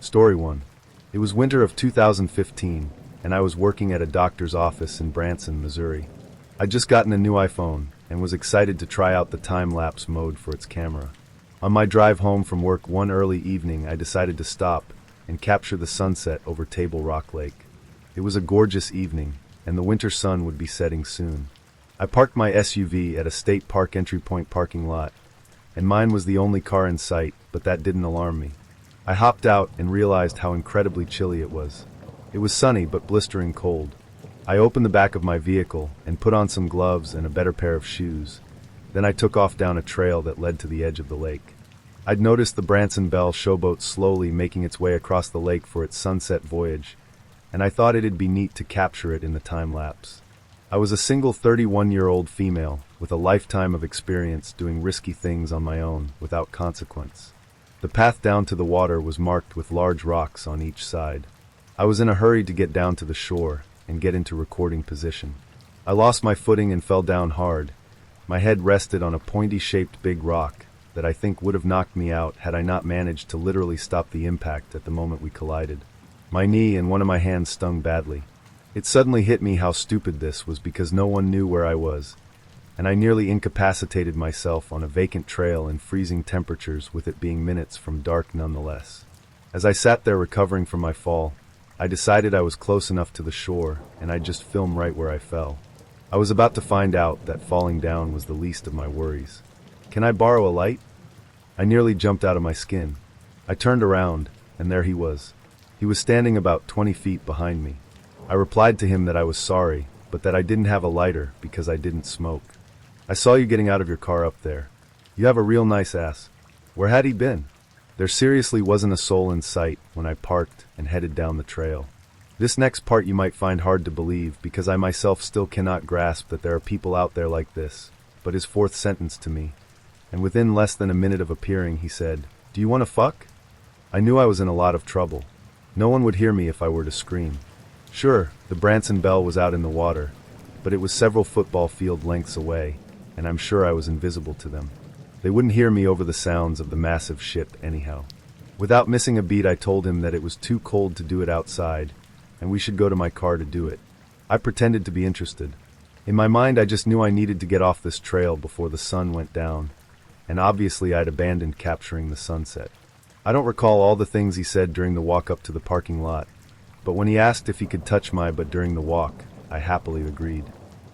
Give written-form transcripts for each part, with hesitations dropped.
Story 1. It was winter of 2015, and I was working at a doctor's office in Branson, Missouri. I'd just gotten a new iPhone and was excited to try out the time-lapse mode for its camera. On my drive home from work one early evening, I decided to stop and capture the sunset over Table Rock Lake. It was a gorgeous evening, and the winter sun would be setting soon. I parked my SUV at a state park entry point parking lot, and mine was the only car in sight, but that didn't alarm me. I hopped out and realized how incredibly chilly it was. It was sunny but blistering cold. I opened the back of my vehicle and put on some gloves and a better pair of shoes. Then I took off down a trail that led to the edge of the lake. I'd noticed the Branson Belle showboat slowly making its way across the lake for its sunset voyage, and I thought it'd be neat to capture it in the time lapse. I was a single 31-year-old female with a lifetime of experience doing risky things on my own without consequence. The path down to the water was marked with large rocks on each side. I was in a hurry to get down to the shore and get into recording position. I lost my footing and fell down hard. My head rested on a pointy-shaped big rock that I think would have knocked me out had I not managed to literally stop the impact at the moment we collided. My knee and one of my hands stung badly. It suddenly hit me how stupid this was because no one knew where I was, and I nearly incapacitated myself on a vacant trail in freezing temperatures with it being minutes from dark nonetheless. As I sat there recovering from my fall, I decided I was close enough to the shore and I'd just film right where I fell. I was about to find out that falling down was the least of my worries. "Can I borrow a light?" I nearly jumped out of my skin. I turned around, and there he was. He was standing about 20 feet behind me. I replied to him that I was sorry, but that I didn't have a lighter because I didn't smoke. "I saw you getting out of your car up there. You have a real nice ass." Where had he been? There seriously wasn't a soul in sight when I parked and headed down the trail. This next part you might find hard to believe because I myself still cannot grasp that there are people out there like this, but his fourth sentence to me, and within less than a minute of appearing, he said, "Do you want to fuck?" I knew I was in a lot of trouble. No one would hear me if I were to scream. Sure, the Branson Belle was out in the water, but it was several football field lengths away, and I'm sure I was invisible to them. They wouldn't hear me over the sounds of the massive ship anyhow. Without missing a beat, I told him that it was too cold to do it outside, and we should go to my car to do it. I pretended to be interested. In my mind, I just knew I needed to get off this trail before the sun went down, and obviously I'd abandoned capturing the sunset. I don't recall all the things he said during the walk up to the parking lot, but when he asked if he could touch my butt during the walk, I happily agreed.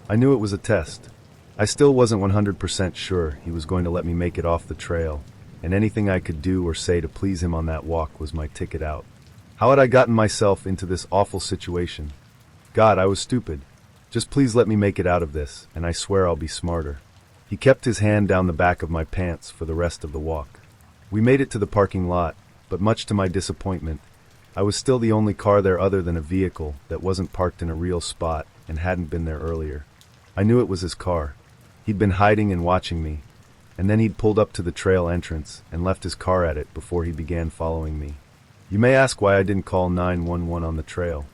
I knew it was a test. I still wasn't 100% sure he was going to let me make it off the trail, and anything I could do or say to please him on that walk was my ticket out. How had I gotten myself into this awful situation? God, I was stupid. Just please let me make it out of this, and I swear I'll be smarter. He kept his hand down the back of my pants for the rest of the walk. We made it to the parking lot, but much to my disappointment, I was still the only car there other than a vehicle that wasn't parked in a real spot and hadn't been there earlier. I knew it was his car. He'd been hiding and watching me, and then he'd pulled up to the trail entrance and left his car at it before he began following me. You may ask why I didn't call 911 on the trail.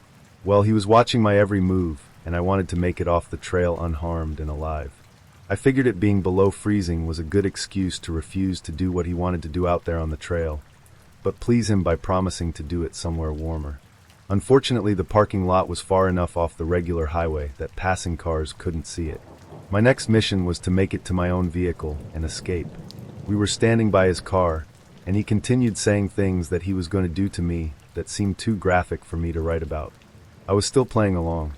Well, he was watching my every move, and I wanted to make it off the trail unharmed and alive. I figured it being below freezing was a good excuse to refuse to do what he wanted to do out there on the trail, but please him by promising to do it somewhere warmer. Unfortunately, the parking lot was far enough off the regular highway that passing cars couldn't see it. My next mission was to make it to my own vehicle and escape. We were standing by his car, and he continued saying things that he was going to do to me that seemed too graphic for me to write about. I was still playing along.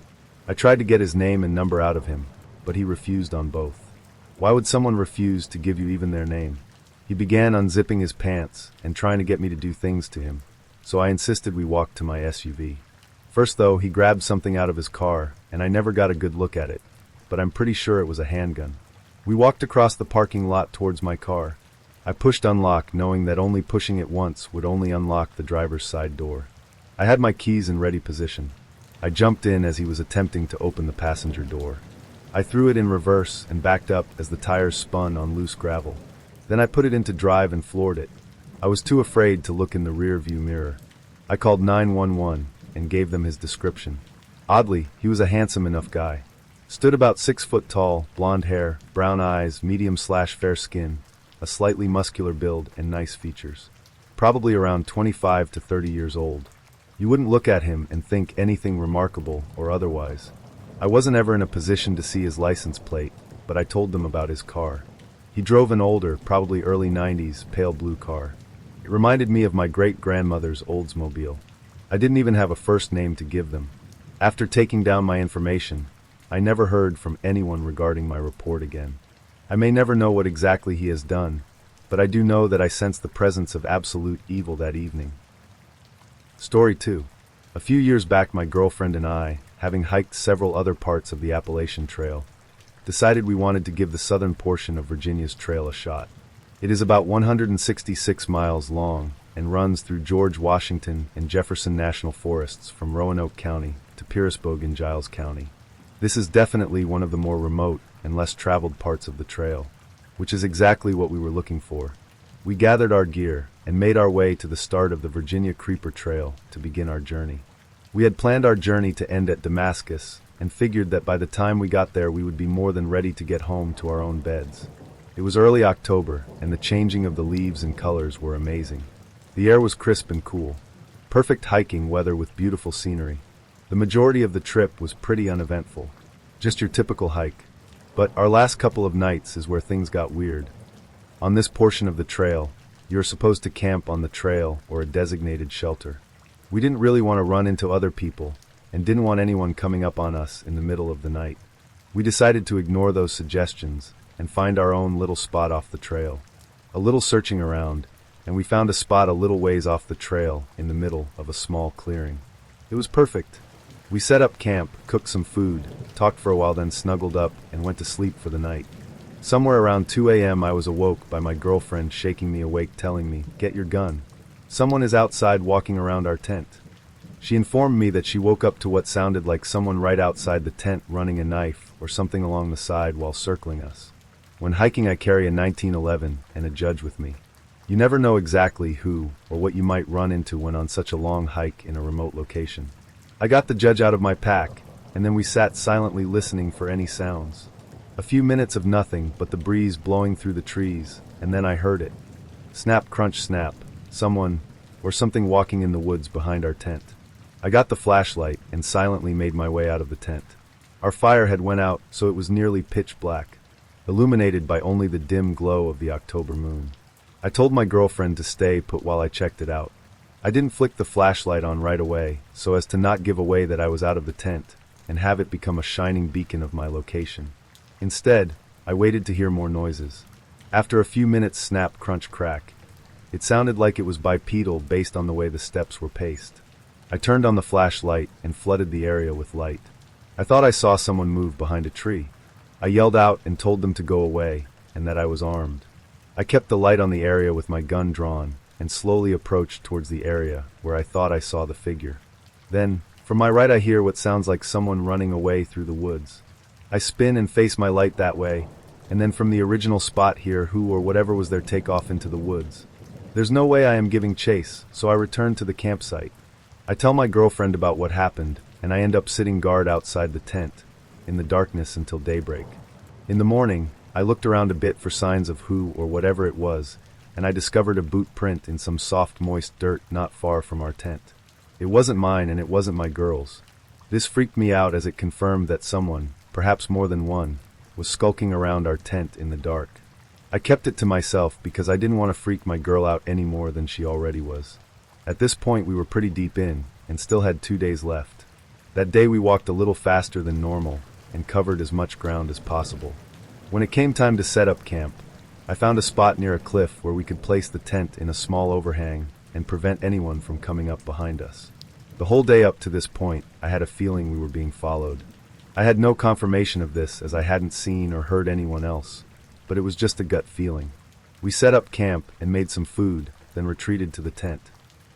I tried to get his name and number out of him, but he refused on both. Why would someone refuse to give you even their name? He began unzipping his pants and trying to get me to do things to him, so I insisted we walk to my SUV. First though, he grabbed something out of his car, and I never got a good look at it, but I'm pretty sure it was a handgun. We walked across the parking lot towards my car. I pushed unlock, knowing that only pushing it once would only unlock the driver's side door. I had my keys in ready position. I jumped in as he was attempting to open the passenger door. I threw it in reverse and backed up as the tires spun on loose gravel. Then I put it into drive and floored it. I was too afraid to look in the rear view mirror. I called 911 and gave them his description. Oddly, he was a handsome enough guy. Stood about 6 foot tall, blonde hair, brown eyes, medium/fair skin, a slightly muscular build, and nice features. probably around 25 to 30 years old. You wouldn't look at him and think anything remarkable or otherwise. I wasn't ever in a position to see his license plate, but I told them about his car. He drove an older, probably early 90s, pale blue car. It reminded me of my great-grandmother's Oldsmobile. I didn't even have a first name to give them. After taking down my information, I never heard from anyone regarding my report again. I may never know what exactly he has done, but I do know that I sensed the presence of absolute evil that evening. Story 2. A few years back, my girlfriend and I, having hiked several other parts of the Appalachian Trail, decided we wanted to give the southern portion of Virginia's trail a shot. It is about 166 miles long and runs through George Washington and Jefferson National Forests from Roanoke County to Pearisburg in Giles County. This is definitely one of the more remote and less traveled parts of the trail, which is exactly what we were looking for. We gathered our gear and made our way to the start of the Virginia Creeper Trail to begin our journey. We had planned our journey to end at Damascus and figured that by the time we got there we would be more than ready to get home to our own beds. It was early October, and the changing of the leaves and colors were amazing. The air was crisp and cool. Perfect hiking weather with beautiful scenery. The majority of the trip was pretty uneventful. Just your typical hike. But our last couple of nights is where things got weird. On this portion of the trail, you're supposed to camp on the trail or a designated shelter. We didn't really want to run into other people and didn't want anyone coming up on us in the middle of the night. We decided to ignore those suggestions and find our own little spot off the trail. A little searching around, and we found a spot a little ways off the trail in the middle of a small clearing. It was perfect. We set up camp, cooked some food, talked for a while, then snuggled up and went to sleep for the night. Somewhere around 2 a.m. I was awoke by my girlfriend shaking me awake, telling me, "Get your gun. Someone is outside walking around our tent." She informed me that she woke up to what sounded like someone right outside the tent running a knife or something along the side while circling us. When hiking, I carry a 1911 and a judge with me. You never know exactly who or what you might run into when on such a long hike in a remote location. I got the judge out of my pack, and then we sat silently listening for any sounds. A few minutes of nothing but the breeze blowing through the trees, and then I heard it. Snap, crunch, snap. Someone or something walking in the woods behind our tent. I got the flashlight and silently made my way out of the tent. Our fire had went out, so it was nearly pitch black, illuminated by only the dim glow of the October moon. I told my girlfriend to stay put while I checked it out. I didn't flick the flashlight on right away, so as to not give away that I was out of the tent and have it become a shining beacon of my location. Instead, I waited to hear more noises. After a few minutes, snap, crunch, crack. It sounded like it was bipedal based on the way the steps were paced. I turned on the flashlight and flooded the area with light. I thought I saw someone move behind a tree. I yelled out and told them to go away and that I was armed. I kept the light on the area with my gun drawn and slowly approached towards the area where I thought I saw the figure. Then, from my right, I hear what sounds like someone running away through the woods. I spin and face my light that way, and then from the original spot hear who or whatever was there take off into the woods. There's no way I am giving chase, so I return to the campsite. I tell my girlfriend about what happened, and I end up sitting guard outside the tent, in the darkness until daybreak. In the morning, I looked around a bit for signs of who or whatever it was, and I discovered a boot print in some soft, moist dirt not far from our tent. It wasn't mine and it wasn't my girl's. This freaked me out as it confirmed that someone, perhaps more than one, was skulking around our tent in the dark. I kept it to myself because I didn't want to freak my girl out any more than she already was. At this point we were pretty deep in, and still had 2 days left. That day we walked a little faster than normal, and covered as much ground as possible. When it came time to set up camp, I found a spot near a cliff where we could place the tent in a small overhang and prevent anyone from coming up behind us. The whole day up to this point, I had a feeling we were being followed. I had no confirmation of this as I hadn't seen or heard anyone else, but it was just a gut feeling. We set up camp and made some food, then retreated to the tent.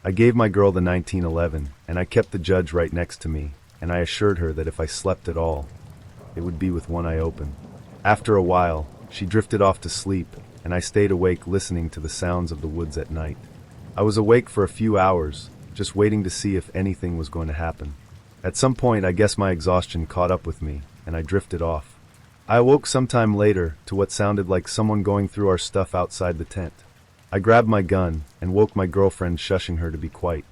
I gave my girl the 1911, and I kept the judge right next to me, and I assured her that if I slept at all, it would be with one eye open. After a while, she drifted off to sleep, and I stayed awake listening to the sounds of the woods at night. I was awake for a few hours, just waiting to see if anything was going to happen. At some point, I guess my exhaustion caught up with me, and I drifted off. I awoke sometime later to what sounded like someone going through our stuff outside the tent. I grabbed my gun and woke my girlfriend, shushing her to be quiet.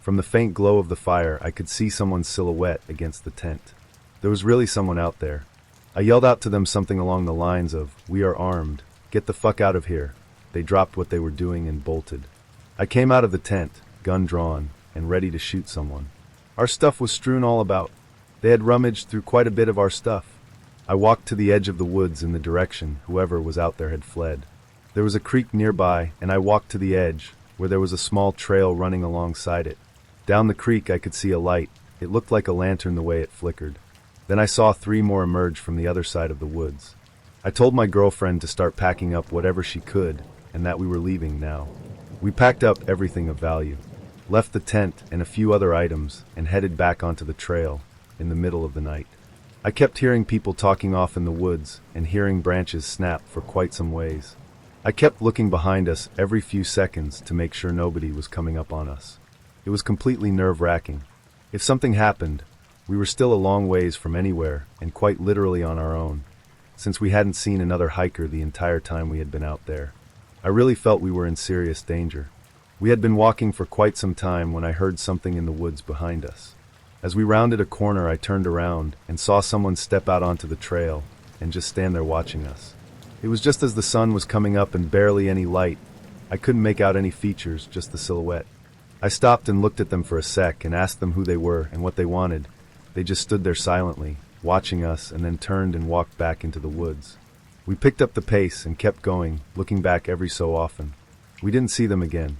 From the faint glow of the fire, I could see someone's silhouette against the tent. There was really someone out there. I yelled out to them something along the lines of, "We are armed. Get the fuck out of here." They dropped what they were doing and bolted. I came out of the tent, gun drawn, and ready to shoot someone. Our stuff was strewn all about. They had rummaged through quite a bit of our stuff. I walked to the edge of the woods in the direction whoever was out there had fled. There was a creek nearby, and I walked to the edge, where there was a small trail running alongside it. Down the creek I could see a light. It looked like a lantern the way it flickered. Then I saw 3 more emerge from the other side of the woods. I told my girlfriend to start packing up whatever she could, and that we were leaving now. We packed up everything of value, left the tent and a few other items, and headed back onto the trail in the middle of the night. I kept hearing people talking off in the woods and hearing branches snap for quite some ways. I kept looking behind us every few seconds to make sure nobody was coming up on us. It was completely nerve-wracking. If something happened, we were still a long ways from anywhere and quite literally on our own, since we hadn't seen another hiker the entire time we had been out there. I really felt we were in serious danger. We had been walking for quite some time when I heard something in the woods behind us. As we rounded a corner, I turned around and saw someone step out onto the trail and just stand there watching us. It was just as the sun was coming up and barely any light. I couldn't make out any features, just the silhouette. I stopped and looked at them for a sec and asked them who they were and what they wanted. They just stood there silently, watching us, and then turned and walked back into the woods. We picked up the pace and kept going, looking back every so often. We didn't see them again,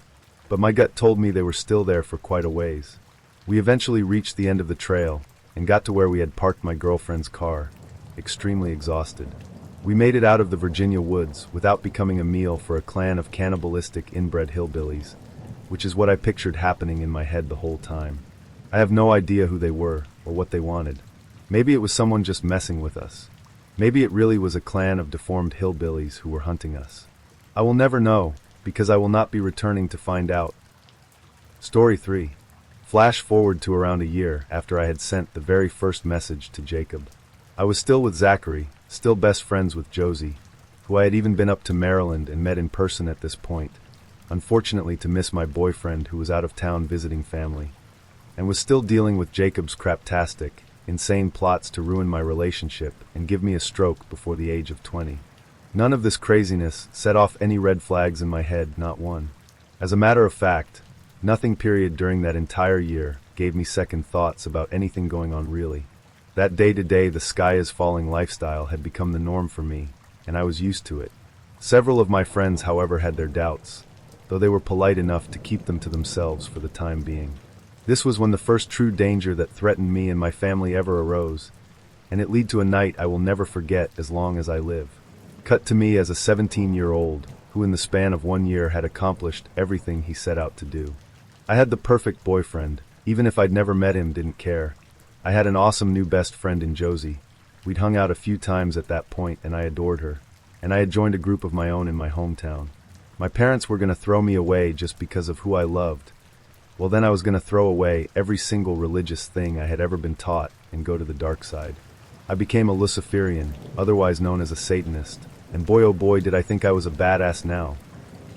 but my gut told me they were still there for quite a ways. We eventually reached the end of the trail and got to where we had parked my girlfriend's car, extremely exhausted. We made it out of the Virginia woods without becoming a meal for a clan of cannibalistic inbred hillbillies, which is what I pictured happening in my head the whole time. I have no idea who they were or what they wanted. Maybe it was someone just messing with us. Maybe it really was a clan of deformed hillbillies who were hunting us. I will never know, because I will not be returning to find out. Story 3. Flash forward to around a year after I had sent the very first message to Jacob. I was still with Zachary, still best friends with Josie, who I had even been up to Maryland and met in person at this point, unfortunately to miss my boyfriend who was out of town visiting family, and was still dealing with Jacob's craptastic, insane plots to ruin my relationship and give me a stroke before the age of 20. None of this craziness set off any red flags in my head, not one. As a matter of fact, nothing period during that entire year gave me second thoughts about anything going on really. That day-to-day the sky is falling lifestyle had become the norm for me, and I was used to it. Several of my friends, however, had their doubts, though they were polite enough to keep them to themselves for the time being. This was when the first true danger that threatened me and my family ever arose, and it led to a night I will never forget as long as I live. Cut to me as a 17-year-old, who in the span of 1 year had accomplished everything he set out to do. I had the perfect boyfriend. Even if I'd never met him, didn't care. I had an awesome new best friend in Josie. We'd hung out a few times at that point, and I adored her. And I had joined a group of my own in my hometown. My parents were going to throw me away just because of who I loved. Well, then I was going to throw away every single religious thing I had ever been taught and go to the dark side. I became a Luciferian, otherwise known as a Satanist, and boy oh boy did I think I was a badass now.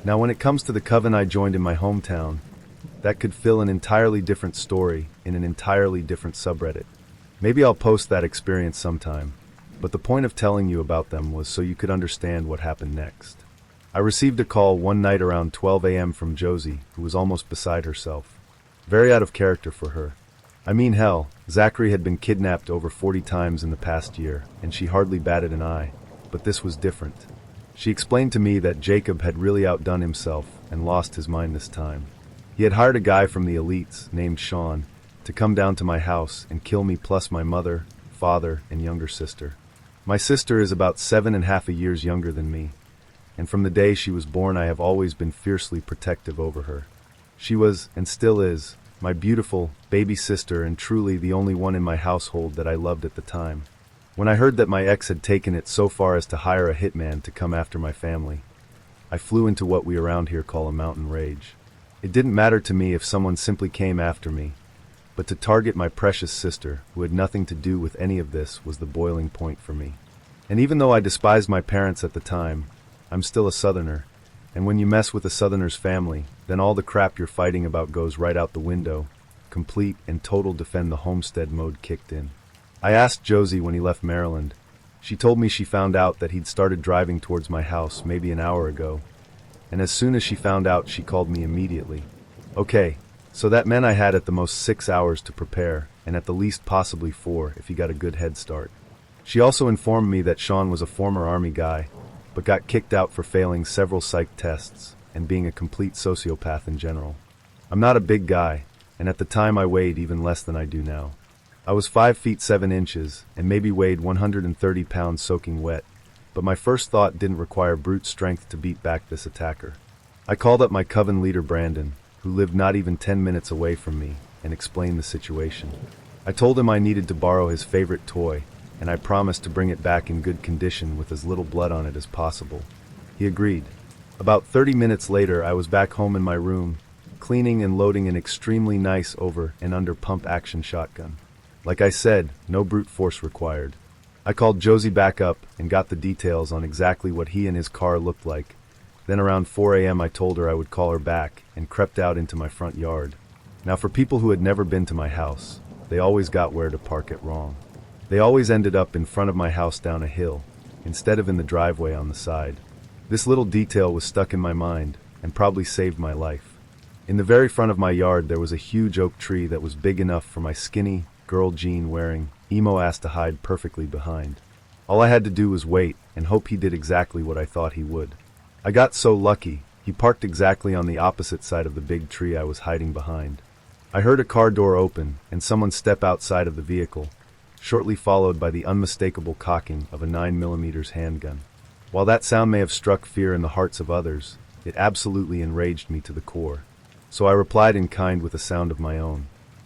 Now when it comes to the coven I joined in my hometown, that could fill an entirely different story in an entirely different subreddit. Maybe I'll post that experience sometime, but the point of telling you about them was so you could understand what happened next. I received a call one night around 12 a.m. from Josie, who was almost beside herself. Very out of character for her. I mean hell, Zachary had been kidnapped over 40 times in the past year, and she hardly batted an eye, but this was different. She explained to me that Jacob had really outdone himself and lost his mind this time. He had hired a guy from the elites, named Sean, to come down to my house and kill me plus my mother, father, and younger sister. My sister is about 7.5 years younger than me, and from the day she was born I have always been fiercely protective over her. She was, and still is, my beautiful baby sister and truly the only one in my household that I loved at the time. When I heard that my ex had taken it so far as to hire a hitman to come after my family, I flew into what we around here call a mountain rage. It didn't matter to me if someone simply came after me, but to target my precious sister, who had nothing to do with any of this, was the boiling point for me. And even though I despised my parents at the time, I'm still a Southerner, And when you mess with a Southerner's family, then all the crap you're fighting about goes right out the window. Complete and total defend the homestead mode kicked in. I asked Josie when he left Maryland. She told me she found out that he'd started driving towards my house maybe an hour ago. And as soon as she found out, she called me immediately. Okay, so that meant I had at the most 6 hours to prepare, and at the least possibly 4 if he got a good head start. She also informed me that Sean was a former Army guy, but got kicked out for failing several psych tests and being a complete sociopath in general. I'm not a big guy, and at the time I weighed even less than I do now. I was 5 feet 7 inches and maybe weighed 130 pounds soaking wet, but my first thought didn't require brute strength to beat back this attacker. I called up my coven leader Brandon, who lived not even 10 minutes away from me, and explained the situation. I told him I needed to borrow his favorite toy, and I promised to bring it back in good condition with as little blood on it as possible. He agreed. About 30 minutes later, I was back home in my room, cleaning and loading an extremely nice over and under pump action shotgun. Like I said, no brute force required. I called Josie back up and got the details on exactly what he and his car looked like. Then around 4 a.m. I told her I would call her back and crept out into my front yard. Now for people who had never been to my house, they always got where to park it wrong. They always ended up in front of my house down a hill, instead of in the driveway on the side. This little detail was stuck in my mind, and probably saved my life. In the very front of my yard there was a huge oak tree that was big enough for my skinny, girl jean wearing, emo ass to hide perfectly behind. All I had to do was wait, and hope he did exactly what I thought he would. I got so lucky, he parked exactly on the opposite side of the big tree I was hiding behind. I heard a car door open, and someone step outside of the vehicle, shortly followed by the unmistakable cocking of a 9mm handgun. While that sound may have struck fear in the hearts of others, it absolutely enraged me to the core. So I replied in kind with a sound of my own.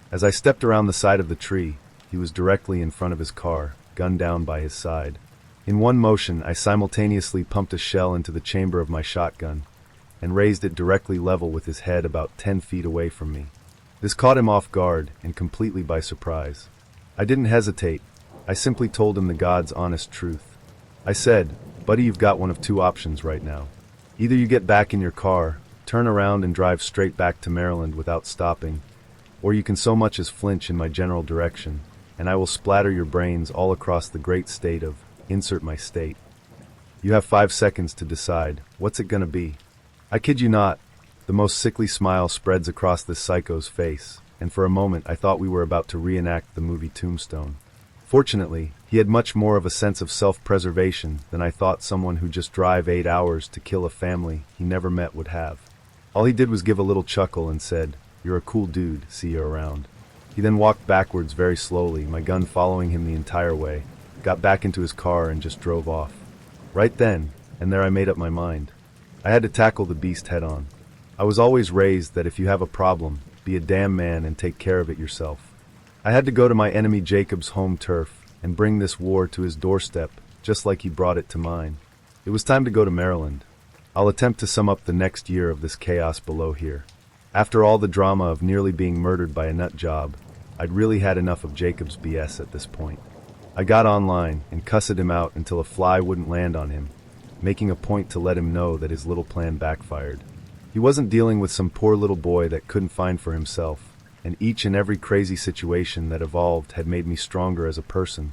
As I stepped around the side of the tree, he was directly in front of his car, gun down by his side. In one motion, I simultaneously pumped a shell into the chamber of my shotgun and raised it directly level with his head about 10 feet away from me. This caught him off guard and completely by surprise. I didn't hesitate. I simply told him the God's honest truth. I said, "Buddy, you've got one of two options right now. Either you get back in your car, turn around and drive straight back to Maryland without stopping, or you can so much as flinch in my general direction, and I will splatter your brains all across the great state of, insert my state. You have 5 seconds to decide. What's it gonna be?" I kid you not, the most sickly smile spreads across this psycho's face, and for a moment I thought we were about to reenact the movie Tombstone. Fortunately, he had much more of a sense of self-preservation than I thought someone who just drove 8 hours to kill a family he never met would have. All he did was give a little chuckle and said, "You're a cool dude, see you around." He then walked backwards very slowly, my gun following him the entire way, got back into his car and just drove off. Right then, and there I made up my mind. I had to tackle the beast head on. I was always raised that if you have a problem, be a damn man and take care of it yourself. I had to go to my enemy Jacob's home turf and bring this war to his doorstep, just like he brought it to mine. It was time to go to Maryland. I'll attempt to sum up the next year of this chaos below here. After all the drama of nearly being murdered by a nut job, I'd really had enough of Jacob's BS at this point. I got online and cussed him out until a fly wouldn't land on him, making a point to let him know that his little plan backfired. He wasn't dealing with some poor little boy that couldn't find for himself, and each and every crazy situation that evolved had made me stronger as a person,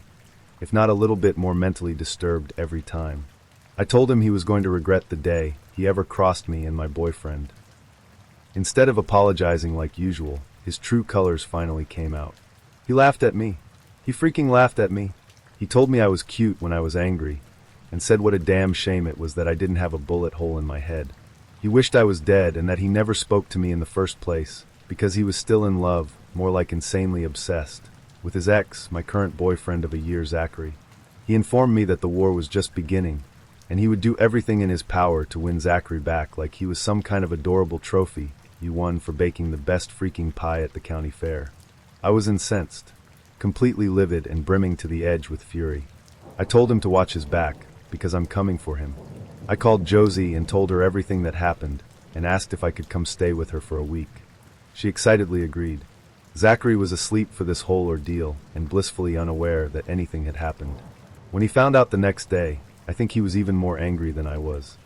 if not a little bit more mentally disturbed every time. I told him he was going to regret the day he ever crossed me and my boyfriend. Instead of apologizing like usual, his true colors finally came out. He laughed at me. He freaking laughed at me. He told me I was cute when I was angry, and said what a damn shame it was that I didn't have a bullet hole in my head. He wished I was dead and that he never spoke to me in the first place, because he was still in love, more like insanely obsessed, with his ex, my current boyfriend of a year, Zachary. He informed me that the war was just beginning, and he would do everything in his power to win Zachary back like he was some kind of adorable trophy you won for baking the best freaking pie at the county fair. I was incensed, completely livid and brimming to the edge with fury. I told him to watch his back, because I'm coming for him. I called Josie and told her everything that happened, and asked if I could come stay with her for a week. She excitedly agreed. Zachary was asleep for this whole ordeal, and blissfully unaware that anything had happened. When he found out the next day, I think he was even more angry than I was.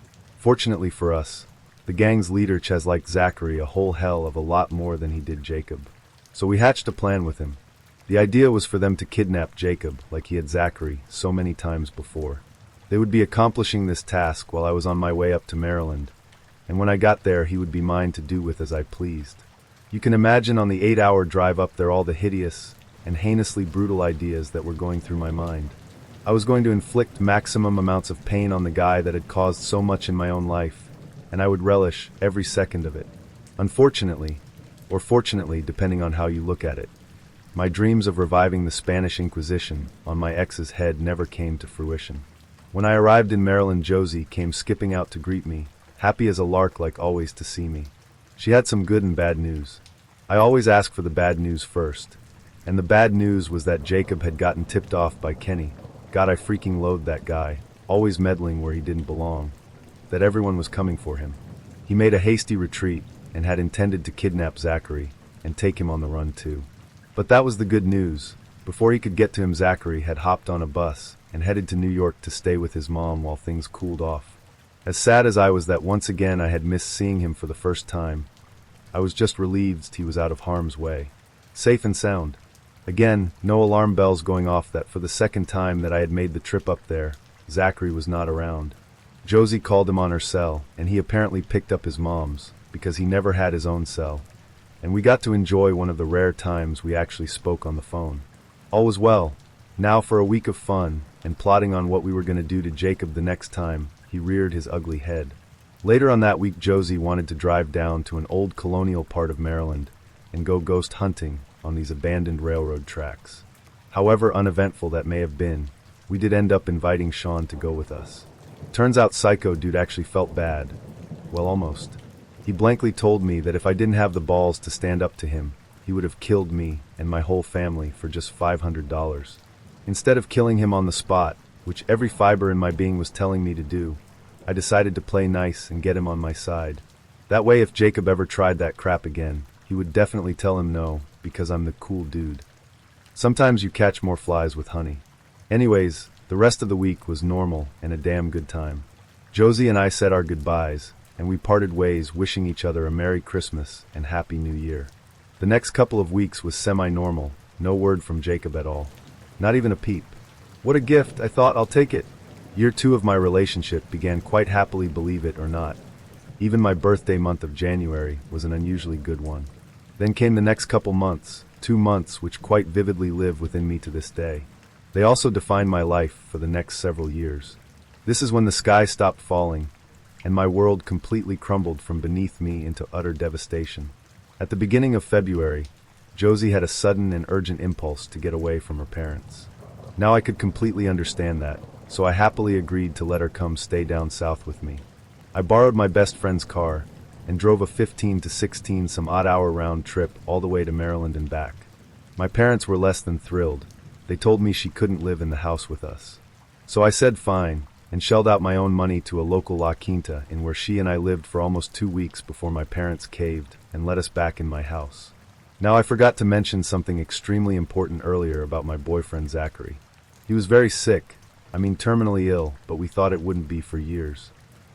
Fortunately for us, The gang's leader Ches liked Zachary a whole hell of a lot more than he did Jacob. So we hatched a plan with him. The idea was for them to kidnap Jacob like he had Zachary so many times before. They would be accomplishing this task while I was on my way up to Maryland, and when I got there he would be mine to do with as I pleased. You can imagine on the 8-hour drive up there all the hideous and heinously brutal ideas that were going through my mind. I was going to inflict maximum amounts of pain on the guy that had caused so much in my own life, and I would relish every second of it. Unfortunately, or fortunately depending on how you look at it, my dreams of reviving the Spanish Inquisition on my ex's head never came to fruition. When I arrived in Maryland, Josie came skipping out to greet me, happy as a lark like always to see me. She had some good and bad news. I always ask for the bad news first, and the bad news was that Jacob had gotten tipped off by Kenny. God, I freaking loathe that guy, always meddling where he didn't belong. That everyone was coming for him. He made a hasty retreat and had intended to kidnap Zachary and take him on the run too. But that was the good news. Before he could get to him, Zachary had hopped on a bus and headed to New York to stay with his mom while things cooled off. As sad as I was that once again I had missed seeing him for the first time, I was just relieved he was out of harm's way. Safe and sound. Again, no alarm bells going off that for the second time that I had made the trip up there, Zachary was not around. Josie called him on her cell, and he apparently picked up his mom's, because he never had his own cell. And we got to enjoy one of the rare times we actually spoke on the phone. All was well. Now for a week of fun, and plotting on what we were going to do to Jacob the next time he reared his ugly head. Later on that week, Josie wanted to drive down to an old colonial part of Maryland and go ghost hunting on these abandoned railroad tracks. However uneventful that may have been, we did end up inviting Sean to go with us. Turns out Psycho Dude actually felt bad. Well, almost. He blankly told me that if I didn't have the balls to stand up to him, he would have killed me and my whole family for just $500. Instead of killing him on the spot, which every fiber in my being was telling me to do, I decided to play nice and get him on my side. That way, if Jacob ever tried that crap again, he would definitely tell him no, because I'm the cool dude. Sometimes you catch more flies with honey. Anyways, the rest of the week was normal and a damn good time. Josie and I said our goodbyes, and we parted ways wishing each other a Merry Christmas and Happy New Year. The next couple of weeks was semi-normal, no word from Jacob at all. Not even a peep. What a gift, I thought, I'll take it. Year 2 of my relationship began quite happily, believe it or not. Even my birthday month of January was an unusually good one. Then came the next couple months, 2 months which quite vividly live within me to this day. They also defined my life for the next several years. This is when the sky stopped falling, and my world completely crumbled from beneath me into utter devastation. At the beginning of February, Josie had a sudden and urgent impulse to get away from her parents. Now I could completely understand that, so I happily agreed to let her come stay down south with me. I borrowed my best friend's car and drove a 15 to 16 some odd hour round trip all the way to Maryland and back. My parents were less than thrilled. They told me she couldn't live in the house with us. So I said fine, and shelled out my own money to a local La Quinta in where she and I lived for almost 2 weeks before my parents caved and let us back in my house. Now I forgot to mention something extremely important earlier about my boyfriend Zachary. He was very sick, terminally ill, but we thought it wouldn't be for years.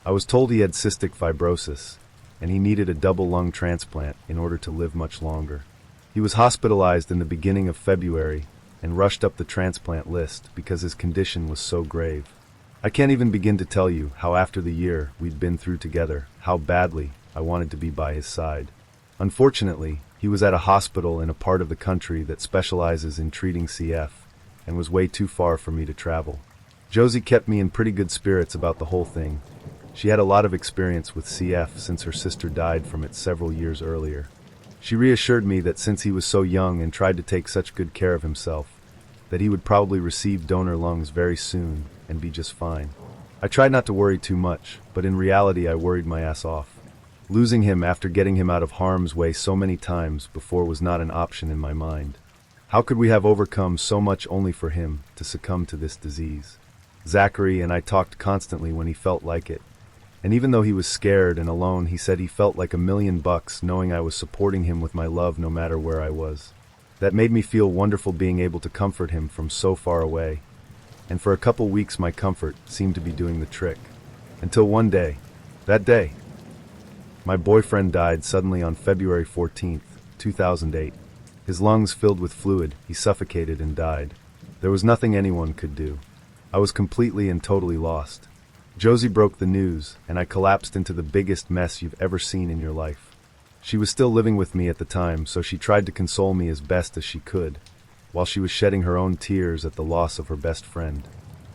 I was told he had cystic fibrosis, and he needed a double lung transplant in order to live much longer. He was hospitalized in the beginning of February and rushed up the transplant list because his condition was so grave. I can't even begin to tell you how after the year we'd been through together, how badly I wanted to be by his side. Unfortunately, he was at a hospital in a part of the country that specializes in treating CF and was way too far for me to travel. Josie kept me in pretty good spirits about the whole thing. She had a lot of experience with CF since her sister died from it several years earlier. She reassured me that since he was so young and tried to take such good care of himself, that he would probably receive donor lungs very soon and be just fine. I tried not to worry too much, but in reality I worried my ass off. Losing him after getting him out of harm's way so many times before was not an option in my mind. How could we have overcome so much only for him to succumb to this disease? Zachary and I talked constantly when he felt like it, and even though he was scared and alone, he said he felt like $1,000,000 knowing I was supporting him with my love no matter where I was. That made me feel wonderful being able to comfort him from so far away, and for a couple weeks my comfort seemed to be doing the trick. Until one day, that day, My boyfriend died suddenly on February 14th, 2008. His lungs filled with fluid, he suffocated and died. There was nothing anyone could do. I was completely and totally lost. Josie broke the news, and I collapsed into the biggest mess you've ever seen in your life. She was still living with me at the time, so she tried to console me as best as she could, while she was shedding her own tears at the loss of her best friend.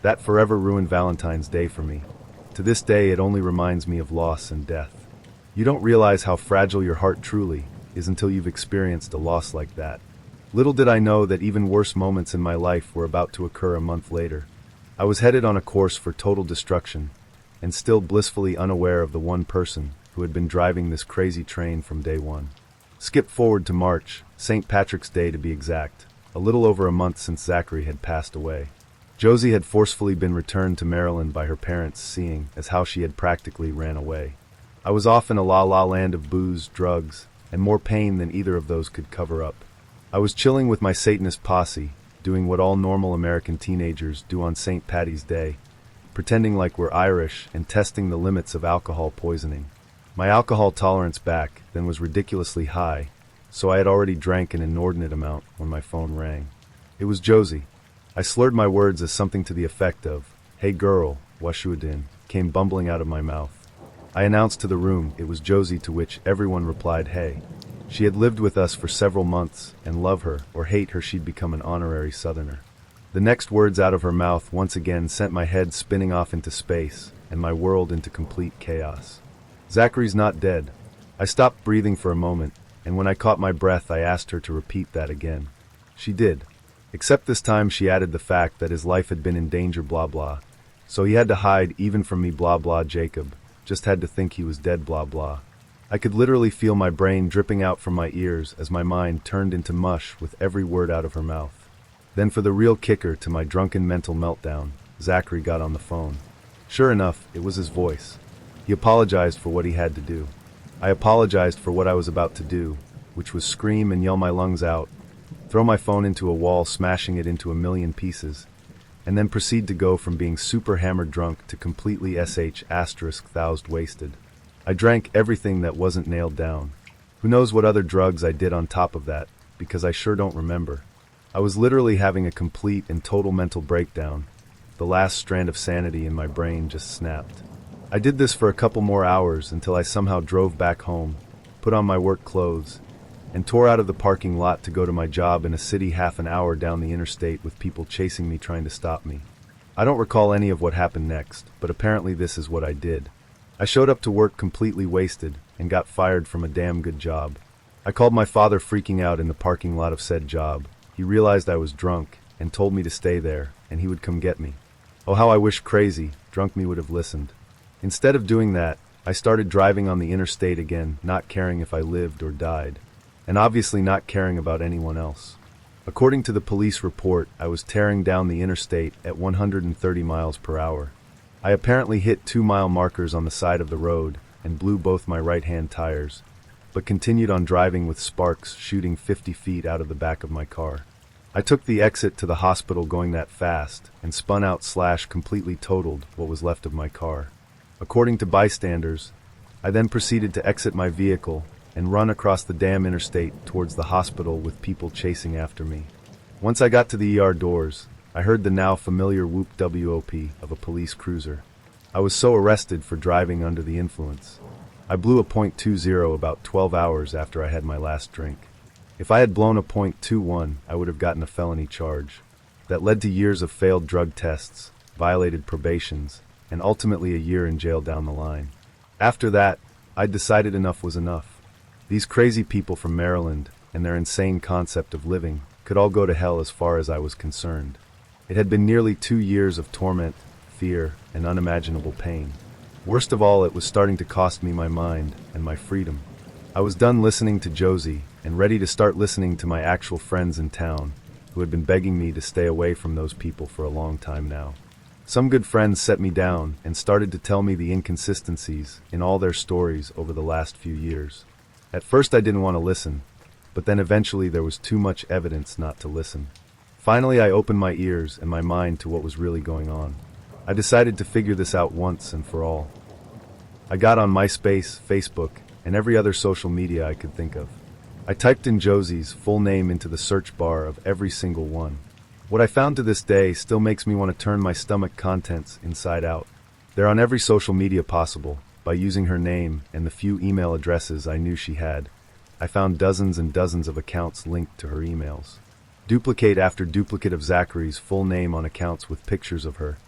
That forever ruined Valentine's Day for me. To this day, it only reminds me of loss and death. You don't realize how fragile your heart truly is until you've experienced a loss like that. Little did I know that even worse moments in my life were about to occur a month later. I was headed on a course for total destruction, and still blissfully unaware of the one person who had been driving this crazy train from day one. Skip forward to March, St. Patrick's Day to be exact, a little over a month since Zachary had passed away. Josie had forcefully been returned to Maryland by her parents, seeing as how she had practically ran away. I was off in a la-la land of booze, drugs, and more pain than either of those could cover up. I was chilling with my Satanist posse, doing what all normal American teenagers do on St. Patty's Day, pretending like we're Irish and testing the limits of alcohol poisoning. My alcohol tolerance back then was ridiculously high, so I had already drank an inordinate amount when my phone rang. It was Josie. I slurred my words as something to the effect of, "Hey girl, washuadin," came bumbling out of my mouth. I announced to the room it was Josie, to which everyone replied, "Hey." She had lived with us for several months, and love her or hate her, she'd become an honorary Southerner. The next words out of her mouth once again sent my head spinning off into space, and my world into complete chaos. "Zachary's not dead." I stopped breathing for a moment, and when I caught my breath I asked her to repeat that again. She did. Except this time she added the fact that his life had been in danger, blah blah. So he had to hide even from me, blah blah. Jacob just had to think he was dead, blah blah. I could literally feel my brain dripping out from my ears as my mind turned into mush with every word out of her mouth. Then, for the real kicker to my drunken mental meltdown, Zachary got on the phone. Sure enough, it was his voice. He apologized for what he had to do. I apologized for what I was about to do, which was scream and yell my lungs out, throw my phone into a wall, smashing it into a million pieces, and then proceed to go from being super hammered drunk to completely **thousand wasted. I drank everything that wasn't nailed down. Who knows what other drugs I did on top of that, because I sure don't remember. I was literally having a complete and total mental breakdown. The last strand of sanity in my brain just snapped. I did this for a couple more hours until I somehow drove back home, put on my work clothes, and tore out of the parking lot to go to my job in a city half an hour down the interstate with people chasing me trying to stop me. I don't recall any of what happened next, but apparently this is what I did. I showed up to work completely wasted and got fired from a damn good job. I called my father, freaking out in the parking lot of said job. He realized I was drunk and told me to stay there and he would come get me. Oh, how I wish crazy, drunk me would have listened. Instead of doing that, I started driving on the interstate again, not caring if I lived or died, and obviously not caring about anyone else. According to the police report, I was tearing down the interstate at 130 miles per hour. I apparently hit 2-mile markers on the side of the road and blew both my right-hand tires, but continued on driving with sparks shooting 50 feet out of the back of my car. I took the exit to the hospital going that fast and spun out / completely totaled what was left of my car. According to bystanders, I then proceeded to exit my vehicle and run across the damn interstate towards the hospital with people chasing after me. Once I got to the ER doors, I heard the now familiar whoop wop of a police cruiser. I was so arrested for driving under the influence. I blew a .20 about 12 hours after I had my last drink. If I had blown a .21, I would have gotten a felony charge. That led to years of failed drug tests, violated probations, and ultimately a year in jail down the line. After that, I decided enough was enough. These crazy people from Maryland and their insane concept of living could all go to hell as far as I was concerned. It had been nearly 2 years of torment, fear, and unimaginable pain. Worst of all, it was starting to cost me my mind and my freedom. I was done listening to Josie and ready to start listening to my actual friends in town, who had been begging me to stay away from those people for a long time now. Some good friends set me down and started to tell me the inconsistencies in all their stories over the last few years. At first I didn't want to listen, but then eventually there was too much evidence not to listen. Finally I opened my ears and my mind to what was really going on. I decided to figure this out once and for all. I got on MySpace, Facebook, and every other social media I could think of. I typed in Josie's full name into the search bar of every single one. What I found to this day still makes me want to turn my stomach contents inside out. They're on every social media possible. By using her name and the few email addresses I knew she had, I found dozens and dozens of accounts linked to her emails. Duplicate after duplicate of Zachary's full name on accounts with pictures of her,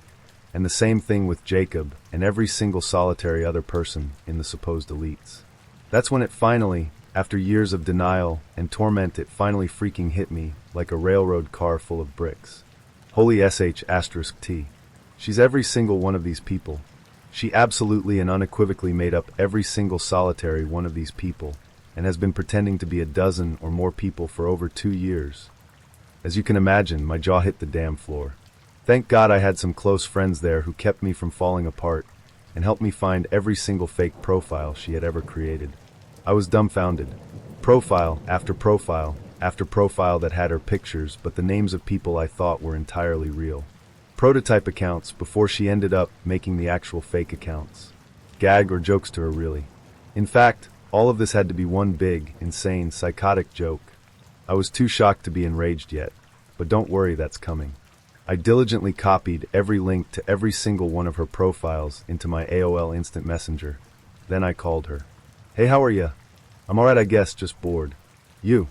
and the same thing with Jacob and every single solitary other person in the supposed elites. That's when it finally, after years of denial and torment, it finally freaking hit me like a railroad car full of bricks. Holy sh*T. She's every single one of these people. She absolutely and unequivocally made up every single solitary one of these people, and has been pretending to be a dozen or more people for over 2 years. As you can imagine, my jaw hit the damn floor. Thank God I had some close friends there who kept me from falling apart and helped me find every single fake profile she had ever created. I was dumbfounded. Profile after profile after profile that had her pictures, but the names of people I thought were entirely real. Prototype accounts before she ended up making the actual fake accounts. Gag or jokes to her, really. In fact, all of this had to be one big, insane, psychotic joke. I was too shocked to be enraged yet, but don't worry, that's coming. I diligently copied every link to every single one of her profiles into my AOL Instant Messenger. Then I called her. Hey, how are ya? I'm alright, I guess, just bored. You?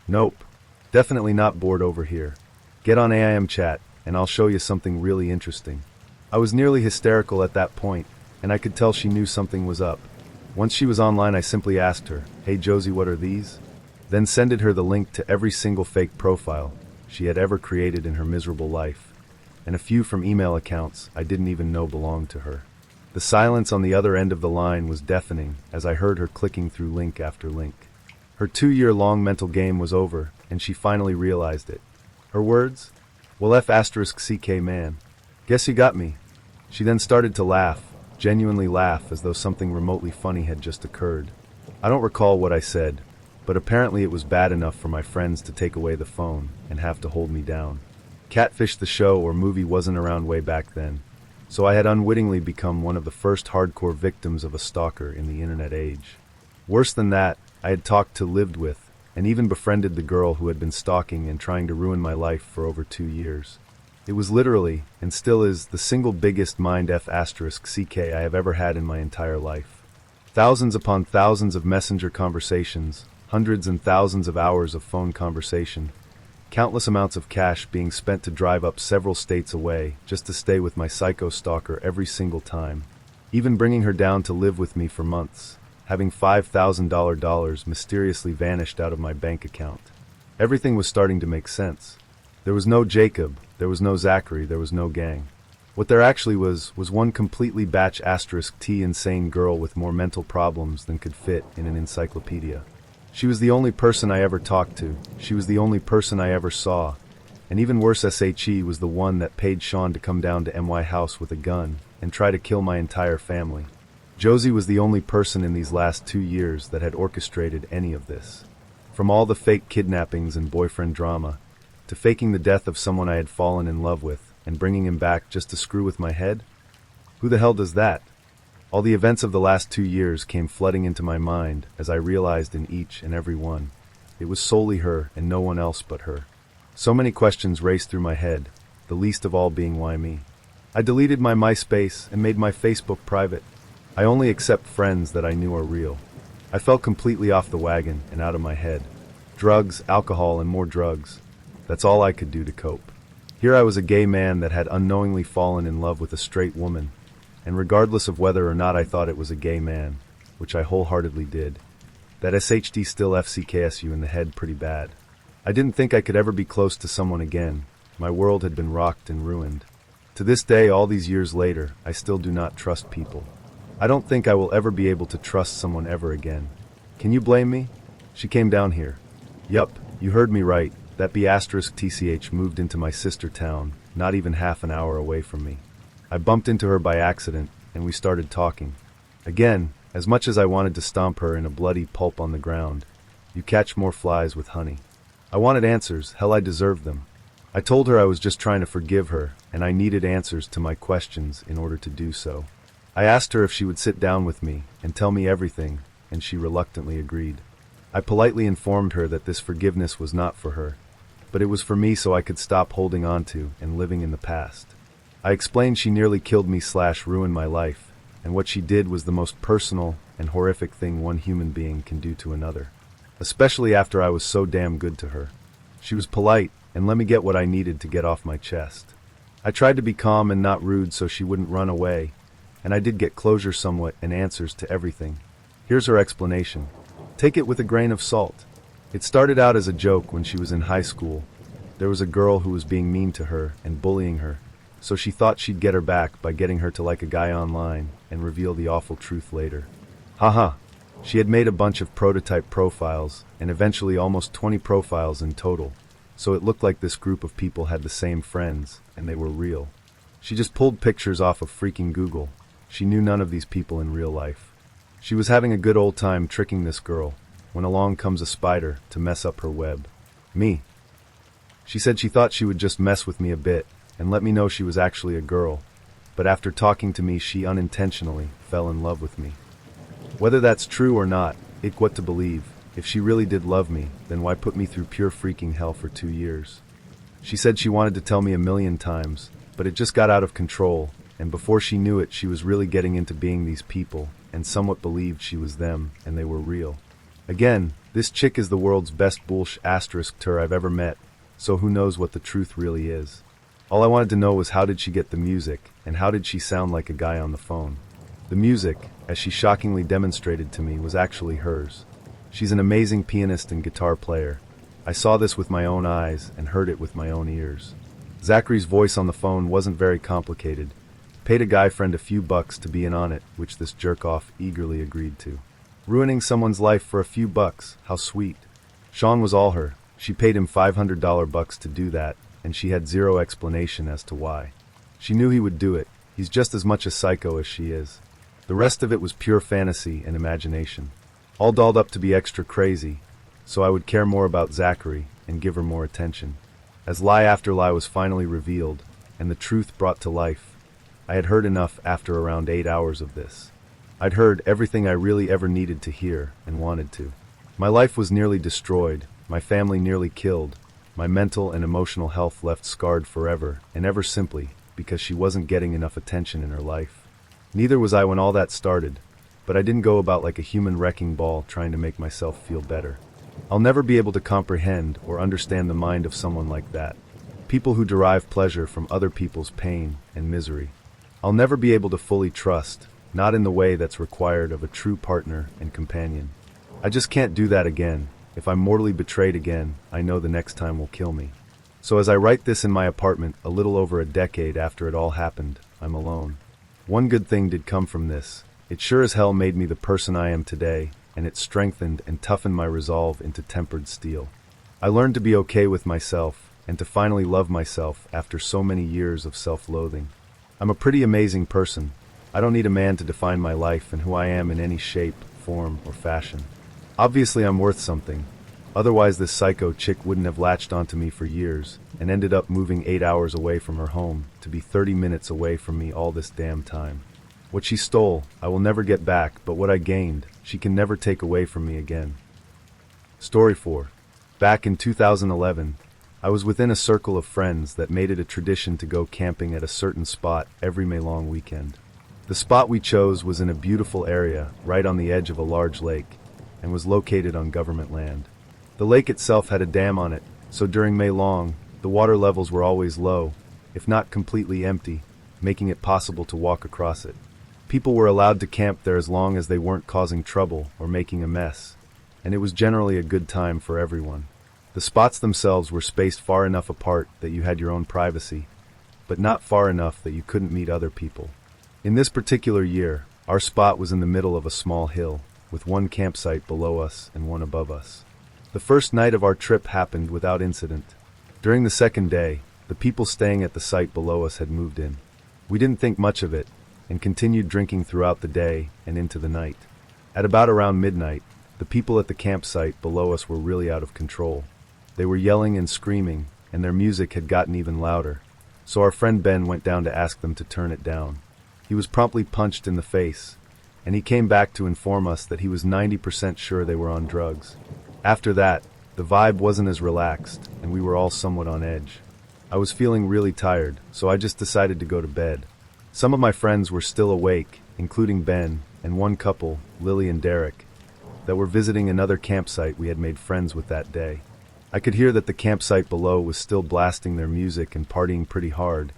Nope. Definitely not bored over here. Get on AIM chat, and I'll show you something really interesting. I was nearly hysterical at that point, and I could tell she knew something was up. Once she was online, I simply asked her, "Hey Josie, what are these?" Then sended her the link to every single fake profile she had ever created in her miserable life, and a few from email accounts I didn't even know belonged to her. The silence on the other end of the line was deafening as I heard her clicking through link after link. Her 2-year-long mental game was over, and she finally realized it. Her words? Well, F***CK man. Guess you got me. She then started to laugh, genuinely laugh, as though something remotely funny had just occurred. I don't recall what I said, but apparently it was bad enough for my friends to take away the phone and have to hold me down. Catfish the show or movie wasn't around way back then, so I had unwittingly become one of the first hardcore victims of a stalker in the internet age. Worse than that, I had talked to, lived with, and even befriended the girl who had been stalking and trying to ruin my life for over 2 years. It was literally, and still is, the single biggest mind F***CK I have ever had in my entire life. Thousands upon thousands of messenger conversations, hundreds and thousands of hours of phone conversation, countless amounts of cash being spent to drive up several states away just to stay with my psycho stalker every single time, even bringing her down to live with me for months, having $5,000 mysteriously vanished out of my bank account. Everything was starting to make sense. There was no Jacob, there was no Zachary, there was no gang. What there actually was one completely batch *T insane girl with more mental problems than could fit in an encyclopedia. She was the only person I ever talked to, she was the only person I ever saw, and even worse, SHE was the one that paid Sean to come down to my house with a gun and try to kill my entire family. Josie was the only person in these last 2 years that had orchestrated any of this. From all the fake kidnappings and boyfriend drama, to faking the death of someone I had fallen in love with and bringing him back just to screw with my head? Who the hell does that? All the events of the last 2 years came flooding into my mind as I realized in each and every one, it was solely her and no one else but her. So many questions raced through my head, the least of all being why me. I deleted my MySpace and made my Facebook private. I only accept friends that I knew are real. I fell completely off the wagon and out of my head. Drugs, alcohol, and more drugs. That's all I could do to cope. Here I was, a gay man that had unknowingly fallen in love with a straight woman, and regardless of whether or not I thought it was a gay man, which I wholeheartedly did, that SHD still FCKS you in the head pretty bad. I didn't think I could ever be close to someone again. My world had been rocked and ruined. To this day, all these years later, I still do not trust people. I don't think I will ever be able to trust someone ever again. Can you blame me? She came down here. Yup, you heard me right. That *TCH moved into my sister town, not even half an hour away from me. I bumped into her by accident, and we started talking. Again, as much as I wanted to stomp her in a bloody pulp on the ground, you catch more flies with honey. I wanted answers, hell, I deserved them. I told her I was just trying to forgive her, and I needed answers to my questions in order to do so. I asked her if she would sit down with me and tell me everything, and she reluctantly agreed. I politely informed her that this forgiveness was not for her, but it was for me so I could stop holding on to and living in the past. I explained she nearly killed me / ruined my life, and what she did was the most personal and horrific thing one human being can do to another, especially after I was so damn good to her. She was polite and let me get what I needed to get off my chest. I tried to be calm and not rude so she wouldn't run away, and I did get closure somewhat and answers to everything. Here's her explanation. Take it with a grain of salt. It started out as a joke when she was in high school. There was a girl who was being mean to her and bullying her, so she thought she'd get her back by getting her to like a guy online and reveal the awful truth later. Haha. She had made a bunch of prototype profiles, and eventually almost 20 profiles in total, so it looked like this group of people had the same friends, and they were real. She just pulled pictures off of freaking Google. She knew none of these people in real life. She was having a good old time tricking this girl, when along comes a spider to mess up her web. Me. She said she thought she would just mess with me a bit, and let me know she was actually a girl, but after talking to me she unintentionally fell in love with me. Whether that's true or not, it what to believe. If she really did love me, then why put me through pure freaking hell for 2 years? She said she wanted to tell me a million times, but it just got out of control, and before she knew it she was really getting into being these people, and somewhat believed she was them, and they were real. Again, this chick is the world's best **tur I've ever met, so who knows what the truth really is. All I wanted to know was how did she get the music, and how did she sound like a guy on the phone. The music, as she shockingly demonstrated to me, was actually hers. She's an amazing pianist and guitar player. I saw this with my own eyes and heard it with my own ears. Zachary's voice on the phone wasn't very complicated. Paid a guy friend a few bucks to be in on it, which this jerk-off eagerly agreed to. Ruining someone's life for a few bucks, how sweet. Sean was all her. She paid him $500 to do that, and she had zero explanation as to why. She knew he would do it. He's just as much a psycho as she is. The rest of it was pure fantasy and imagination. All dolled up to be extra crazy, so I would care more about Zachary and give her more attention. As lie after lie was finally revealed, and the truth brought to life, I had heard enough after around 8 hours of this. I'd heard everything I really ever needed to hear and wanted to. My life was nearly destroyed, my family nearly killed, my mental and emotional health left scarred forever, and ever simply because she wasn't getting enough attention in her life. Neither was I when all that started, but I didn't go about like a human wrecking ball trying to make myself feel better. I'll never be able to comprehend or understand the mind of someone like that. People who derive pleasure from other people's pain and misery. I'll never be able to fully trust, not in the way that's required of a true partner and companion. I just can't do that again. If I'm mortally betrayed again, I know the next time will kill me. So as I write this in my apartment a little over a decade after it all happened, I'm alone. One good thing did come from this. It sure as hell made me the person I am today, and it strengthened and toughened my resolve into tempered steel. I learned to be okay with myself, and to finally love myself after so many years of self-loathing. I'm a pretty amazing person. I don't need a man to define my life and who I am in any shape, form, or fashion. Obviously I'm worth something. Otherwise this psycho chick wouldn't have latched onto me for years, and ended up moving 8 hours away from her home to be 30 minutes away from me all this damn time. What she stole, I will never get back, but what I gained, she can never take away from me again. Story 4. Back in 2011, I was within a circle of friends that made it a tradition to go camping at a certain spot every May long weekend. The spot we chose was in a beautiful area right on the edge of a large lake, and was located on government land. The lake itself had a dam on it, so during May long, the water levels were always low, if not completely empty, making it possible to walk across it. People were allowed to camp there as long as they weren't causing trouble or making a mess, and it was generally a good time for everyone. The spots themselves were spaced far enough apart that you had your own privacy, but not far enough that you couldn't meet other people. In this particular year, our spot was in the middle of a small hill, with one campsite below us and one above us. The first night of our trip happened without incident. During the second day, the people staying at the site below us had moved in. We didn't think much of it, and continued drinking throughout the day and into the night. At about around midnight, the people at the campsite below us were really out of control. They were yelling and screaming, and their music had gotten even louder, so our friend Ben went down to ask them to turn it down. He was promptly punched in the face, and he came back to inform us that he was 90% sure they were on drugs. After that, the vibe wasn't as relaxed, and we were all somewhat on edge. I was feeling really tired, so I just decided to go to bed. Some of my friends were still awake, including Ben and one couple, Lily and Derek, that were visiting another campsite we had made friends with that day. I could hear that the campsite below was still blasting their music and partying pretty hard,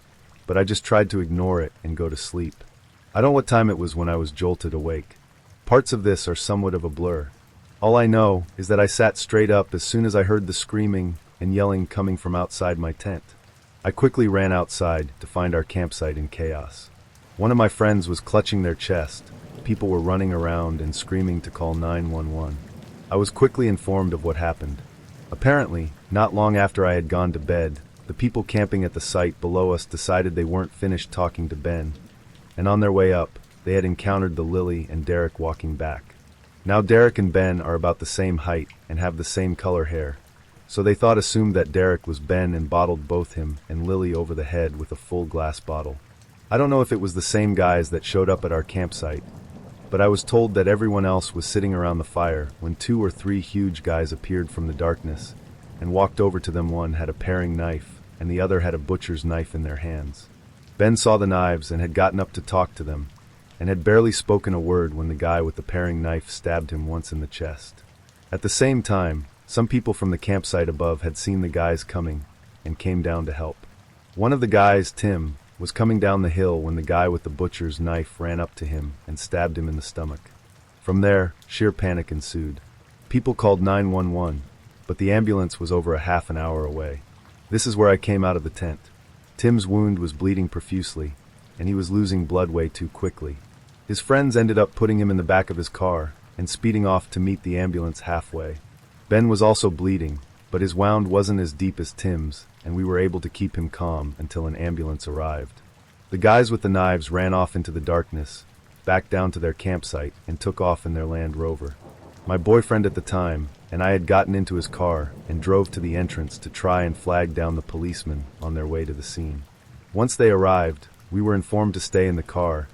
but I just tried to ignore it and go to sleep. I don't know what time it was when I was jolted awake. Parts of this are somewhat of a blur. All I know is that I sat straight up as soon as I heard the screaming and yelling coming from outside my tent. I quickly ran outside to find our campsite in chaos. One of my friends was clutching their chest. People were running around and screaming to call 911. I was quickly informed of what happened. Apparently, not long after I had gone to bed, the people camping at the site below us decided they weren't finished talking to Ben, and on their way up, they had encountered the Lily and Derek walking back. Now Derek and Ben are about the same height and have the same color hair, so they assumed that Derek was Ben and bottled both him and Lily over the head with a full glass bottle. I don't know if it was the same guys that showed up at our campsite, but I was told that everyone else was sitting around the fire when 2 or 3 huge guys appeared from the darkness and walked over to them. One had a paring knife and the other had a butcher's knife in their hands. Ben saw the knives and had gotten up to talk to them, and had barely spoken a word when the guy with the paring knife stabbed him once in the chest. At the same time, some people from the campsite above had seen the guys coming and came down to help. One of the guys, Tim, was coming down the hill when the guy with the butcher's knife ran up to him and stabbed him in the stomach. From there, sheer panic ensued. People called 911, but the ambulance was over a half an hour away. This is where I came out of the tent. Tim's wound was bleeding profusely, and he was losing blood way too quickly. His friends ended up putting him in the back of his car and speeding off to meet the ambulance halfway. Ben was also bleeding, but his wound wasn't as deep as Tim's, and we were able to keep him calm until an ambulance arrived. The guys with the knives ran off into the darkness, back down to their campsite, and took off in their Land Rover. My boyfriend at the time and I had gotten into his car and drove to the entrance to try and flag down the policemen on their way to the scene. Once they arrived, we were informed to stay in the car,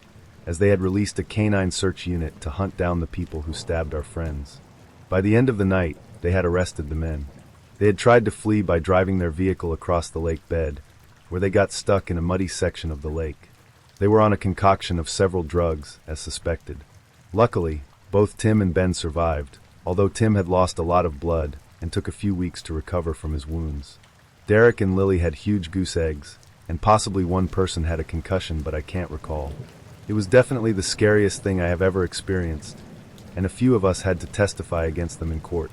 as they had released a canine search unit to hunt down the people who stabbed our friends. By the end of the night, they had arrested the men. They had tried to flee by driving their vehicle across the lake bed, where they got stuck in a muddy section of the lake. They were on a concoction of several drugs, as suspected. Luckily, both Tim and Ben survived, although Tim had lost a lot of blood and took a few weeks to recover from his wounds. Derek and Lily had huge goose eggs, and possibly one person had a concussion, but I can't recall. It was definitely the scariest thing I have ever experienced, and a few of us had to testify against them in court.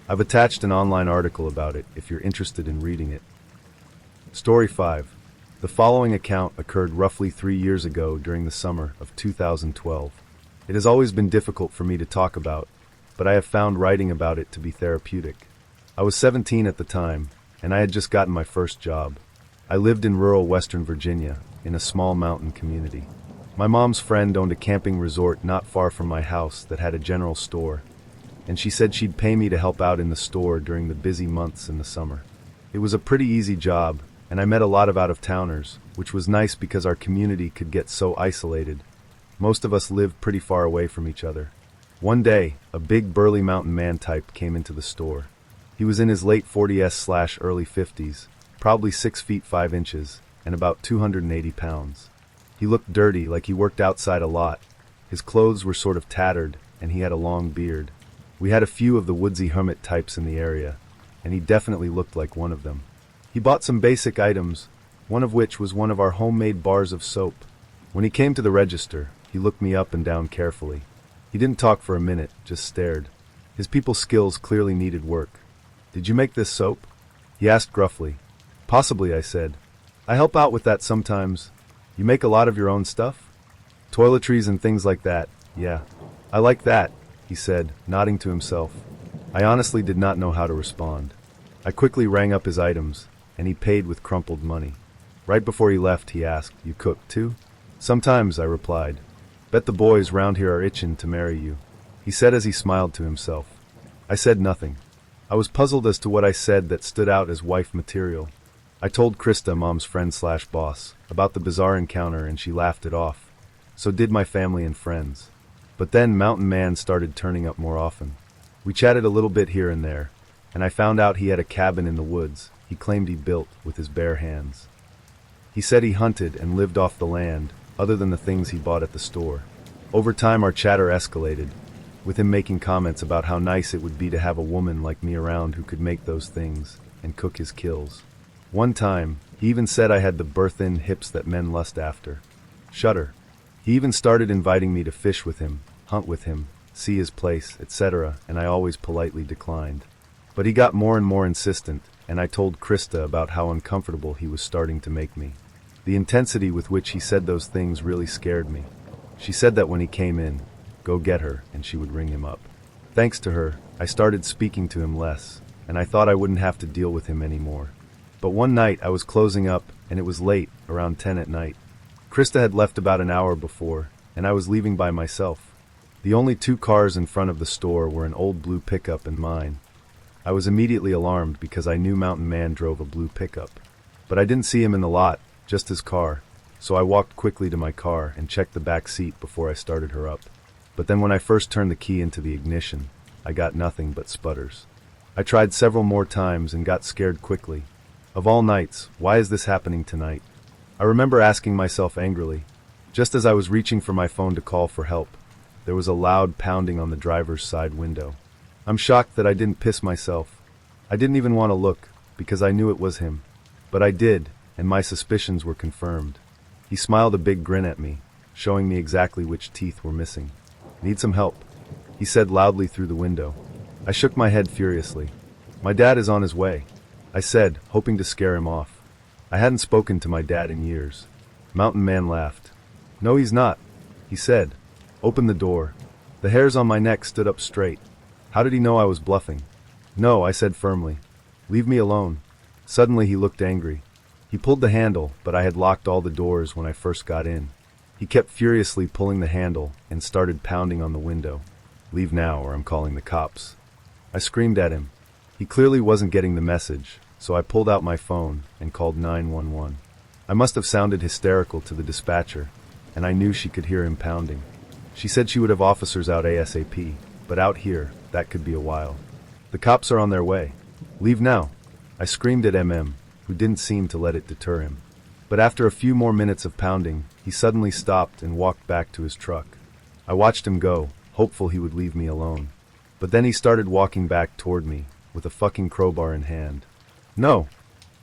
I've attached an online article about it if you're interested in reading it. Story 5. The following account occurred roughly 3 years ago during the summer of 2012. It has always been difficult for me to talk about, but I have found writing about it to be therapeutic. I was 17 at the time, and I had just gotten my first job. I lived in rural Western Virginia, in a small mountain community. My mom's friend owned a camping resort not far from my house that had a general store, and she said she'd pay me to help out in the store during the busy months in the summer. It was a pretty easy job, and I met a lot of out-of-towners, which was nice because our community could get so isolated. Most of us lived pretty far away from each other. One day, a big burly mountain man type came into the store. He was in his late 40s/early 50s, probably 6 feet 5 inches, and about 280 pounds. He looked dirty, like he worked outside a lot. His clothes were sort of tattered, and he had a long beard. We had a few of the woodsy hermit types in the area, and he definitely looked like one of them. He bought some basic items, one of which was one of our homemade bars of soap. When he came to the register, he looked me up and down carefully. He didn't talk for a minute, just stared. His people skills clearly needed work. "Did you make this soap?" he asked gruffly. "Possibly," I said. "I help out with that sometimes." "You make a lot of your own stuff?" "Toiletries and things like that, yeah." "I like that," he said, nodding to himself. I honestly did not know how to respond. I quickly rang up his items, and he paid with crumpled money. Right before he left, he asked, "You cook too?" "Sometimes," I replied. "Bet the boys round here are itching to marry you," he said as he smiled to himself. I said nothing. I was puzzled as to what I said that stood out as wife material. I told Krista, Mom's friend/boss, about the bizarre encounter, and she laughed it off. So did my family and friends. But then Mountain Man started turning up more often. We chatted a little bit here and there, and I found out he had a cabin in the woods he claimed he built with his bare hands. He said he hunted and lived off the land, other than the things he bought at the store. Over time our chatter escalated, with him making comments about how nice it would be to have a woman like me around who could make those things and cook his kills. One time, he even said I had the birth-in hips that men lust after. Shudder. He even started inviting me to fish with him, hunt with him, see his place, etc., and I always politely declined. But he got more and more insistent, and I told Krista about how uncomfortable he was starting to make me. The intensity with which he said those things really scared me. She said that when he came in, go get her, and she would ring him up. Thanks to her, I started speaking to him less, and I thought I wouldn't have to deal with him anymore. But one night I was closing up, and it was late, around 10 at night. Krista had left about an hour before, and I was leaving by myself. The only two cars in front of the store were an old blue pickup and mine. I was immediately alarmed because I knew Mountain Man drove a blue pickup. But I didn't see him in the lot, just his car, so I walked quickly to my car and checked the back seat before I started her up. But then when I first turned the key into the ignition, I got nothing but sputters. I tried several more times and got scared quickly. Of all nights, why is this happening tonight? I remember asking myself angrily. Just as I was reaching for my phone to call for help, there was a loud pounding on the driver's side window. I'm shocked that I didn't piss myself. I didn't even want to look, because I knew it was him. But I did, and my suspicions were confirmed. He smiled a big grin at me, showing me exactly which teeth were missing. Need some help? He said loudly through the window. I shook my head furiously. My dad is on his way, I said, hoping to scare him off. I hadn't spoken to my dad in years. Mountain Man laughed. No, he's not, he said. Open the door. The hairs on my neck stood up straight. How did he know I was bluffing? No, I said firmly. Leave me alone. Suddenly he looked angry. He pulled the handle, but I had locked all the doors when I first got in. He kept furiously pulling the handle and started pounding on the window. Leave now or I'm calling the cops. I screamed at him. He clearly wasn't getting the message, so I pulled out my phone and called 911. I must have sounded hysterical to the dispatcher, and I knew she could hear him pounding. She said she would have officers out ASAP, but out here, that could be a while. The cops are on their way. Leave now. I screamed at who didn't seem to let it deter him. But after a few more minutes of pounding, he suddenly stopped and walked back to his truck. I watched him go, hopeful he would leave me alone. But then he started walking back toward me, with a fucking crowbar in hand. No!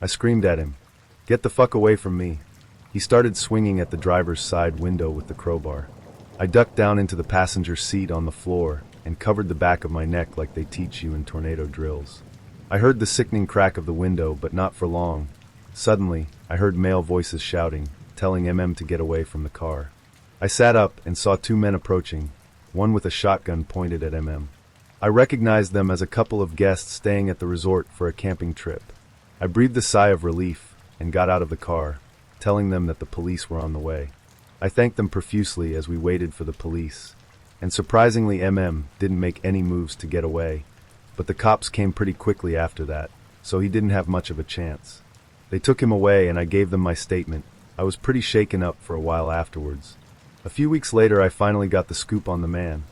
I screamed at him. Get the fuck away from me. He started swinging at the driver's side window with the crowbar. I ducked down into the passenger seat on the floor and covered the back of my neck like they teach you in tornado drills. I heard the sickening crack of the window, but not for long. Suddenly, I heard male voices shouting, telling to get away from the car. I sat up and saw two men approaching, one with a shotgun pointed at I recognized them as a couple of guests staying at the resort for a camping trip. I breathed a sigh of relief and got out of the car, telling them that the police were on the way. I thanked them profusely as we waited for the police, and surprisingly didn't make any moves to get away, but the cops came pretty quickly after that, so he didn't have much of a chance. They took him away and I gave them my statement. I was pretty shaken up for a while afterwards. A few weeks later I finally got the scoop on the man.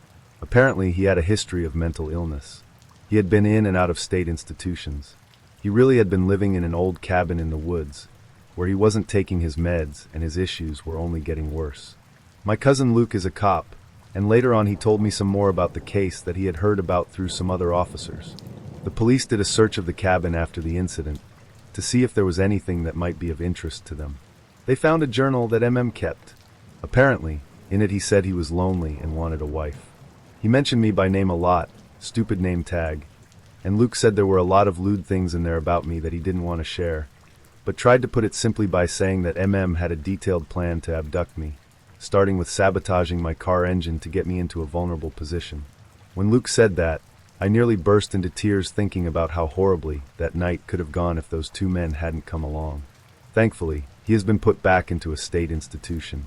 Apparently he had a history of mental illness. He had been in and out of state institutions. He really had been living in an old cabin in the woods, where he wasn't taking his meds and his issues were only getting worse. My cousin Luke is a cop, and later on he told me some more about the case that he had heard about through some other officers. The police did a search of the cabin after the incident to see if there was anything that might be of interest to them. They found a journal that kept. Apparently, in it he said he was lonely and wanted a wife. He mentioned me by name a lot, stupid name tag, and Luke said there were a lot of lewd things in there about me that he didn't want to share, but tried to put it simply by saying that had a detailed plan to abduct me, starting with sabotaging my car engine to get me into a vulnerable position. When Luke said that, I nearly burst into tears thinking about how horribly that night could have gone if those two men hadn't come along. Thankfully, he has been put back into a state institution.